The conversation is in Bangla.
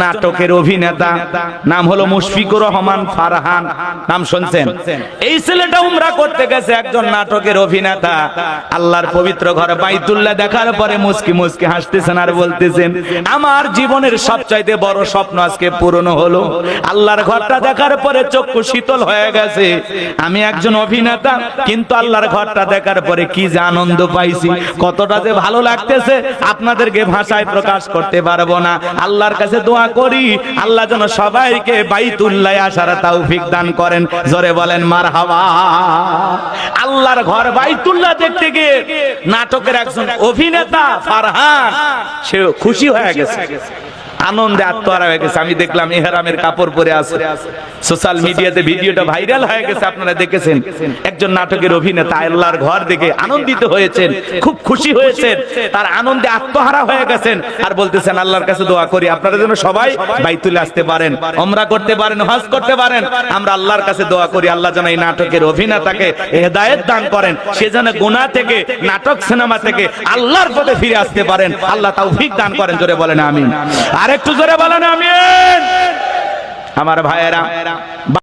নাটকের অভিনেতা, নাম হলো মুশফিকুর রহমান ফারহান, নাম শুনছেন? এই ছেলেটা উমরা করতে গেছে, একজন নাটকের অভিনেতা। আল্লাহর পবিত্র ঘর বাইতুল্লাহ দেখার পরে মুস্কি মুস্কি হাসতেছেন আর বলতেছেন, আমার জীবনের সবচাইতে বড় স্বপ্ন আজকে পূরণ হলো। আল্লাহর ঘরটা দেখার পরে চক্ষু শীতল হয়ে গেছে। আমি একজন অভিনেতা, কিন্তু আল্লাহর ঘরটা দেখার পরে কি যে আনন্দ পাইছি, কতটা যে ভালো লাগতেছে আপনাদেরকে ভাষায় প্রকাশ করতে পারবো না। আল্লাহর কাছে দোয়া করি, আল্লাহ যেন সবাইকে বাইতুল্লাহ আসার তৌফিক দান করেন। জোরে বলেন মারহাবা। আল্লাহর ঘর বাইতুল্লাহ দেখতে গিয়ে নাটকের একজন অভিনেতা ফারহান সে খুশি হয়ে গেছে, আনন্দে আত্মহারা হয়ে গেছে। আমি দেখলাম ইহরামের কাপড় পরে আছে, সোশ্যাল মিডিয়াতে ভিডিওটা ভাইরাল হয়ে গেছে, আপনারা দেখেছেন। একজন নাটকের অভিনেতা আল্লাহর ঘর দেখে আনন্দিত হয়েছেন, খুব খুশি হয়েছেন, তার আনন্দে আত্মহারা হয়ে গেছেন আর বলতেছেন আল্লাহর কাছে দোয়া করি আপনারা যেন সবাই বাইতুল্লাহ আসতে পারেন, উমরা করতে পারেন, হজ করতে পারেন। আমরা আল্লাহর কাছে দোয়া করি আল্লাহ যেন এই নাটকের অভিনেতাকে হেদায়েত দান করেন, সে যেন গুনাহ থেকে, নাটক সিনেমা থেকে আল্লাহর পথে ফিরে আসতে পারেন, আল্লাহ তৌফিক দান করেন। জোরে বলেন আমিন। আরেকটু জোরে বলেন আমিন। আমার ভাইয়েরা,